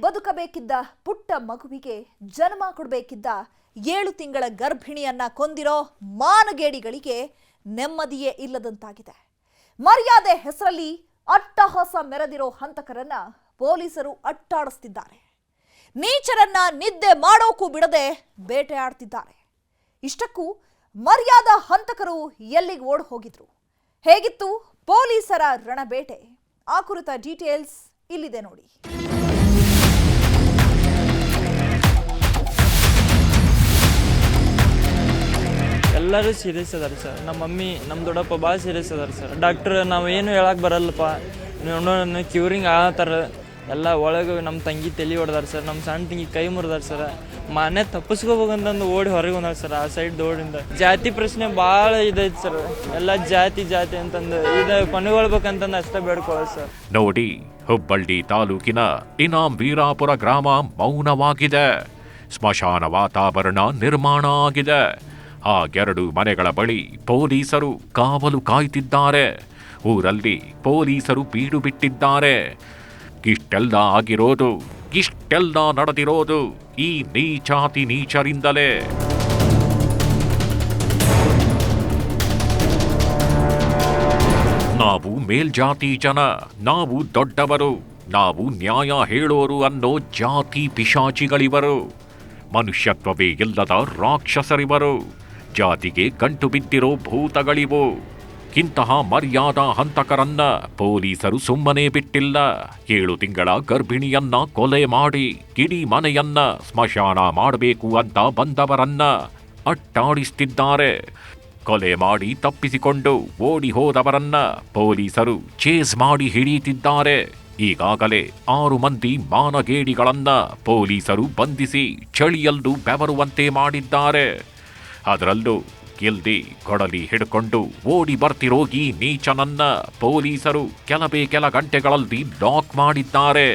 ಬದುಕಬೇಕಿದ್ದ ಪುಟ್ಟ ಮಗುವಿಗೆ ಜನ್ಮ ಕೊಡಬೇಕಿದ್ದ 7 ತಿಂಗಳ ಗರ್ಭಿಣಿಯನ್ನ ಕೊಂದಿರೋ ಮಾನಗೇಡಿಗಳಿಗೆ ನೆಮ್ಮದಿಯೇ ಇಲ್ಲದಂತಾಗಿದೆ. ಮರ್ಯಾದೆ ಹೆಸರಲ್ಲಿ ಅಟ್ಟಹಾಸ ಮೆರೆದಿರೋ ಹಂತಕರನ್ನ ಪೊಲೀಸರು ಅಟ್ಟಾಡಿಸ್ತಿದ್ದಾರೆ. ನೀಚರನ್ನ ನಿದ್ದೆ ಮಾಡೋಕ್ಕೂ ಬಿಡದೆ ಬೇಟೆಯಾಡ್ತಿದ್ದಾರೆ. ಇಷ್ಟಕ್ಕೂ ಮರ್ಯಾದಾ ಹಂತಕರು ಎಲ್ಲಿಗೆ ಓಡ್ ಹೋಗಿದ್ರು? ಹೇಗಿತ್ತು ಪೊಲೀಸರ ರಣಬೇಟೆ? ಆ ಕುರಿತ ಡೀಟೇಲ್ಸ್ ಇಲ್ಲಿದೆ ನೋಡಿ. ಎಲ್ಲರೂ ಸೀರಿಯಸ್ ಅದಾರ ಸರ್. ನಮ್ಮ ಮಮ್ಮಿ ನಮ್ಮ ದೊಡ್ಡಪ್ಪ ಭಾಳ ಸೀರಿಯಸ್ ಅದಾರ ಸರ್. ಡಾಕ್ಟ್ರ್ ನಾವೇನು ಹೇಳಕ್ಕೆ ಬರಲ್ಲಪ್ಪ, ನೀವು ಕ್ಯೂರಿಂಗ್ ಆಗತ್ತಾರ. ಎಲ್ಲ ಒಳಗೆ ನಮ್ಮ ತಂಗಿ ತಲೆ ಹೊಡೆದಾರ ಸರ್, ನಮ್ಮ ಸಣ್ಣ ತಂಗಿ ಕೈ ಮುರಿದಾರ ಸರ್. ಮನೆ ತಪ್ಪಿಸ್ಕೋಬೇಕಂತಂದು ಓಡಿ ಹೊರಗೆ ಬಂದಾರ ಸರ್. ಆ ಸೈಡ್ ದೋಡಿಂದ ಜಾತಿ ಪ್ರಶ್ನೆ ಭಾಳ ಇದೈತೆ ಸರ್. ಎಲ್ಲ ಜಾತಿ ಅಂತಂದು ಇದು ಕೊನೆಗೊಳ್ಬೇಕಂತಂದು ಅಷ್ಟೇ ಬೇಡ್ಕೊಳ್ಳೋದು ಸರ್. ನೋಡಿ, ಹುಬ್ಬಳ್ಳಿ ತಾಲೂಕಿನ ಇನಾಂ ವೀರಾಪುರ ಗ್ರಾಮ ಮೌನವಾಗಿದೆ. ಸ್ಮಶಾನ ವಾತಾವರಣ ನಿರ್ಮಾಣ ಆಗಿದೆ. ಆ 2 ಮನೆಗಳ ಬಳಿ ಪೊಲೀಸರು ಕಾವಲು ಕಾಯ್ತಿದ್ದಾರೆ. ಊರಲ್ಲಿ ಪೊಲೀಸರು ಬೀಡು ಬಿಟ್ಟಿದ್ದಾರೆ. ಇಷ್ಟೆಲ್ಲ ಆಗಿರೋದು, ಇಷ್ಟೆಲ್ಲ ನಡೆದಿರೋದು ಈ ನೀಚಾತಿ ನೀಚರಿಂದಲೇ. ನಾವು ಮೇಲ್ಜಾತಿ ಜನ, ನಾವು ದೊಡ್ಡವರು, ನಾವು ನ್ಯಾಯ ಹೇಳೋರು ಅನ್ನೋ ಜಾತಿ ಪಿಶಾಚಿಗಳಿವರು. ಮನುಷ್ಯತ್ವವೇ ಇಲ್ಲದ ರಾಕ್ಷಸರಿವರು. ಜಾತಿಗೆ ಗಂಟು ಬಿದ್ದಿರೋ ಭೂತಗಳಿವು. ಇಂತಹ ಮರ್ಯಾದಾ ಹಂತಕರನ್ನ ಪೊಲೀಸರು ಸುಮ್ಮನೆ ಬಿಟ್ಟಿಲ್ಲ. 7 ತಿಂಗಳ ಗರ್ಭಿಣಿಯನ್ನ ಕೊಲೆ ಮಾಡಿ ಇಡೀ ಮನೆಯನ್ನ ಸ್ಮಶಾನ ಮಾಡಬೇಕು ಅಂತ ಬಂದವರನ್ನ ಅಟ್ಟಾಡಿಸ್ತಿದ್ದಾರೆ. ಕೊಲೆ ಮಾಡಿ ತಪ್ಪಿಸಿಕೊಂಡು ಓಡಿ ಹೋದವರನ್ನ ಪೊಲೀಸರು ಚೇಸ್ ಮಾಡಿ ಹಿಡಿಯುತ್ತಿದ್ದಾರೆ. ಈಗಾಗಲೇ 6 ಮಂದಿ ಮಾನಗೇಡಿಗಳನ್ನ ಪೊಲೀಸರು ಬಂಧಿಸಿ ಚಳಿಯಲ್ಲೂ ಬೆವರುವಂತೆ ಮಾಡಿದ್ದಾರೆ. ಅದರಲ್ಲೂ ಗೆಲ್ದಿ ಕೊಡಲಿ ಹಿಡ್ಕೊಂಡು ಓಡಿ ಬರ್ತಿರೋ ಈ ನೀಚನನ್ನ ಪೊಲೀಸರು ಕೆಲ ಗಂಟೆಗಳಲ್ಲಿ ಲಾಕ್ ಮಾಡಿದ್ದಾರೆ.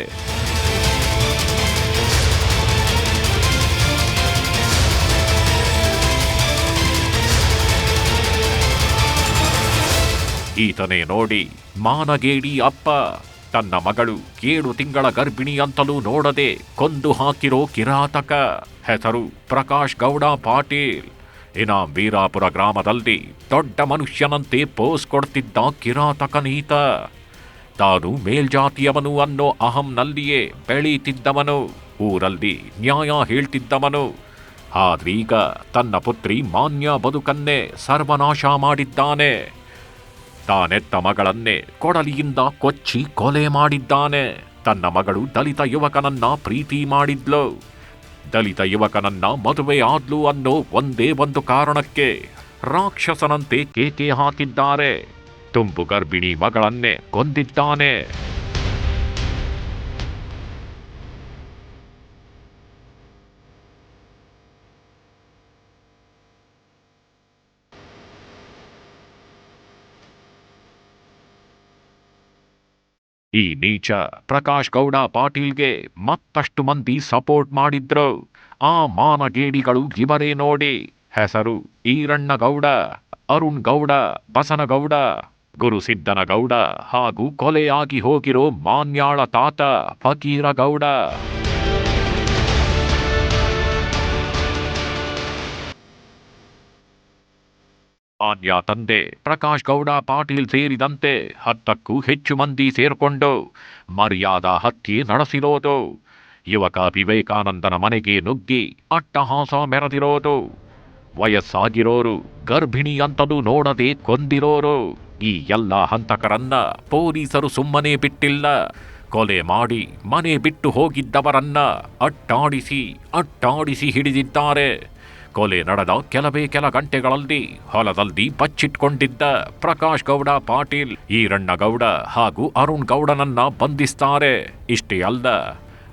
ಈತನೇ ನೋಡಿ, ಮಾನಗೇಡಿ ಅಪ್ಪ. ತನ್ನ ಮಗಳು 7 ತಿಂಗಳ ಗರ್ಭಿಣಿ ಅಂತಲೂ ನೋಡದೆ ಕೊಂದು ಹಾಕಿರೋ ಕಿರಾತಕ. ಹೆಸರು ಪ್ರಕಾಶ್ ಗೌಡ ಪಾಟೀಲ್. ಇನಾಂ ವೀರಾಪುರ ಗ್ರಾಮದಲ್ಲಿ ದೊಡ್ಡ ಮನುಷ್ಯನಂತೆ ಪೋಸ್ ಕೊಡ್ತಿದ್ದ ಕಿರಾತಕನೀತ. ತಾನು ಮೇಲ್ಜಾತಿಯವನು ಅನ್ನೋ ಅಹಂನಲ್ಲಿಯೇ ಬೆಳೀತಿದ್ದವನು. ಊರಲ್ಲಿ ನ್ಯಾಯ ಹೇಳ್ತಿದ್ದವನು. ಆದ್ರೀಗ ತನ್ನ ಪುತ್ರಿ ಮಾನ್ಯ ಬದುಕನ್ನೇ ಸರ್ವನಾಶ ಮಾಡಿದ್ದಾನೆ. ತಾನೆತ್ತ ಮಗಳನ್ನೇ ಕೊಡಲಿಯಿಂದ ಕೊಚ್ಚಿ ಕೊಲೆ ಮಾಡಿದ್ದಾನೆ. ತನ್ನ ಮಗಳು ದಲಿತ ಯುವಕನನ್ನ ಪ್ರೀತಿ ಮಾಡಿದ್ಲು. ದಲಿತ ಯುವಕನನ್ನ ಮದುವೆ ಆದ್ಲು ಅನ್ನೋ ಒಂದೇ ಒಂದು ಕಾರಣಕ್ಕೆ ರಾಕ್ಷಸನಂತೆ ಕೇಕೆ ಹಾಕಿದ್ದಾರೆ. ತುಂಬು ಗರ್ಭಿಣಿ ಮಗಳನ್ನೇ ಕೊಂದಿದ್ದಾನೆ. ಈ ನೀಚ ಪ್ರಕಾಶ್ ಗೌಡ ಪಾಟೀಲ್ಗೆ ಮತ್ತಷ್ಟು ಮಂದಿ ಸಪೋರ್ಟ್ ಮಾಡಿದ್ರು. ಆ ಮಾನಗೇಡಿಗಳು ಇವರೇ ನೋಡಿ. ಹೆಸರು ಈರಣ್ಣಗೌಡ, ಅರುಣ್ ಗೌಡ, ಬಸನಗೌಡ, ಗುರುಸಿದ್ದನಗೌಡ ಹಾಗೂ ಕೊಲೆಯಾಗಿ ಹೋಗಿರೋ ಮಾನ್ಯಾಳ ತಾತ ಫಕೀರಗೌಡ. ಮಾನ್ಯ ತಂದೆ ಪ್ರಕಾಶ್ ಗೌಡ ಪಾಟೀಲ್ ಸೇರಿದಂತೆ 10ಕ್ಕೂ ಹೆಚ್ಚು ಮಂದಿ ಸೇರ್ಕೊಂಡು ಮರ್ಯಾದಾ ಹತ್ಯೆ ನಡೆಸಿರೋದು. ಯುವಕ ವಿವೇಕಾನಂದನ ಮನೆಗೆ ನುಗ್ಗಿ ಅಟ್ಟಹಾಸ ಮೆರೆದಿರೋದು. ವಯಸ್ಸಾಗಿರೋರು, ಗರ್ಭಿಣಿ ಅಂತಲೂ ನೋಡದೆ ಕೊಂದಿರೋರು. ಈ ಎಲ್ಲ ಹಂತಕರನ್ನ ಪೊಲೀಸರು ಸುಮ್ಮನೆ ಬಿಟ್ಟಿಲ್ಲ. ಕೊಲೆ ಮಾಡಿ ಮನೆ ಬಿಟ್ಟು ಹೋಗಿದ್ದವರನ್ನ ಅಟ್ಟಾಡಿಸಿ ಹಿಡಿದಿದ್ದಾರೆ. ಕೊಲೆ ನಡೆದ ಕೆಲ ಗಂಟೆಗಳಲ್ಲಿ ಹೊಲದಲ್ಲಿ ಬಚ್ಚಿಟ್ಕೊಂಡಿದ್ದ ಪ್ರಕಾಶ್ ಗೌಡ ಪಾಟೀಲ್, ಈರಣ್ಣಗೌಡ ಹಾಗೂ ಅರುಣ್ ಗೌಡನನ್ನ ಬಂಧಿಸ್ತಾರೆ. ಇಷ್ಟೇ ಅಲ್ಲ,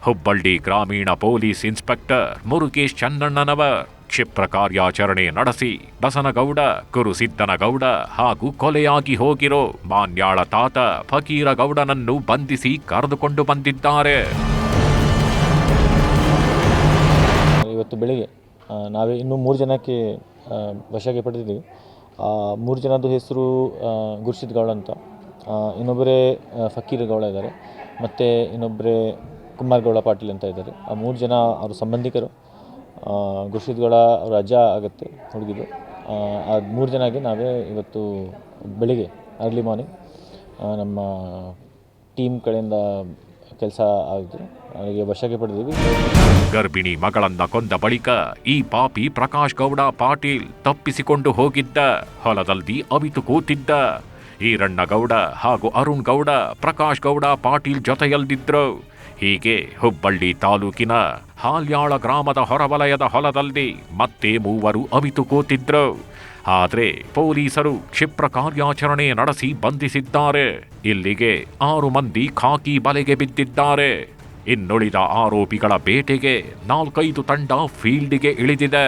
ಹುಬ್ಬಳ್ಳಿ ಗ್ರಾಮೀಣ ಪೊಲೀಸ್ ಇನ್ಸ್ಪೆಕ್ಟರ್ ಮುರುಗೇಶ್ ಚನ್ನಣ್ಣನವರ್ ಕ್ಷಿಪ್ರ ಕಾರ್ಯಾಚರಣೆ ನಡೆಸಿ ಬಸನಗೌಡ, ಗುರುಸಿದ್ದನಗೌಡ ಹಾಗೂ ಕೊಲೆಯಾಗಿ ಹೋಗಿರೋ ಮಾನ್ಯಾಳ ತಾತ ಫಕೀರಗೌಡನನ್ನು ಬಂಧಿಸಿ ಕರೆದುಕೊಂಡು ಬಂದಿದ್ದಾರೆ. ಇವತ್ತು ಬೆಳಿಗ್ಗೆ ನಾವೇ ಇನ್ನೂ 3 ಜನಕ್ಕೆ ವಶಕ್ಕೆ ಪಡೆದಿದ್ದೀವಿ. 3 ಜನದ ಹೆಸರು ಗುರುಸಿದ್ ಗೌಡ ಅಂತ, ಇನ್ನೊಬ್ಬರೇ ಫಕೀರ್ ಗೌಡ ಇದ್ದಾರೆ, ಮತ್ತು ಇನ್ನೊಬ್ಬರೇ ಕುಮಾರ್ ಗೌಡ ಪಾಟೀಲ್ ಅಂತ ಇದ್ದಾರೆ. ಆ 3 ಜನ ಅವ್ರ ಸಂಬಂಧಿಕರು. ಗುರ್ಷಿದ್ ಗೌಡ ಅವ್ರ ಅಜ್ಜ ಆಗುತ್ತೆ ಹುಡುಗಿದು. ಆ 3 ಜನಗೆ ನಾವೇ ಇವತ್ತು ಬೆಳಿಗ್ಗೆ ಅರ್ಲಿ ಮಾರ್ನಿಂಗ್ ನಮ್ಮ ಟೀಮ್ ಕಡೆಯಿಂದ ಕೆಲಸ ಆಗಿದ್ರು, ಅವರಿಗೆ ವಶಕ್ಕೆ ಪಡೆದಿದ್ದೀವಿ. ಗರ್ಭಿಣಿ ಮಗಳನ್ನ ಕೊಂದ ಬಳಿಕ ಈ ಪಾಪಿ ಪ್ರಕಾಶ್ ಗೌಡ ಪಾಟೀಲ್ ತಪ್ಪಿಸಿಕೊಂಡು ಹೋಗಿದ್ದ. ಹೊಲದಲ್ಲಿ ಅವಿತು ಕೂತಿದ್ದ. ಈರಣ್ಣಗೌಡ ಹಾಗೂ ಅರುಣ್ ಗೌಡ ಪ್ರಕಾಶ್ ಗೌಡ ಪಾಟೀಲ್ ಜೊತೆಯಲ್ಲಿದ್ರು. ಹೀಗೆ ಹುಬ್ಬಳ್ಳಿ ತಾಲೂಕಿನ ಹಾಲ್ಯಾಳ ಗ್ರಾಮದ ಹೊರವಲಯದ ಹೊಲದಲ್ಲಿ ಮತ್ತೆ 3 ಅವಿತು ಕೂತಿದ್ರು. ಆದರೆ ಪೊಲೀಸರು ಕ್ಷಿಪ್ರ ಕಾರ್ಯಾಚರಣೆ ನಡೆಸಿ ಬಂಧಿಸಿದ್ದಾರೆ. ಇಲ್ಲಿಗೆ 6 ಮಂದಿ ಖಾಕಿ ಬಲೆಗೆ ಬಿದ್ದಿದ್ದಾರೆ. ಇನ್ನುಳಿದ ಆರೋಪಿಗಳ ಬೇಟೆಗೆ 4-5 ತಂಡ ಫೀಲ್ಡಿಗೆ ಇಳಿದಿದೆ.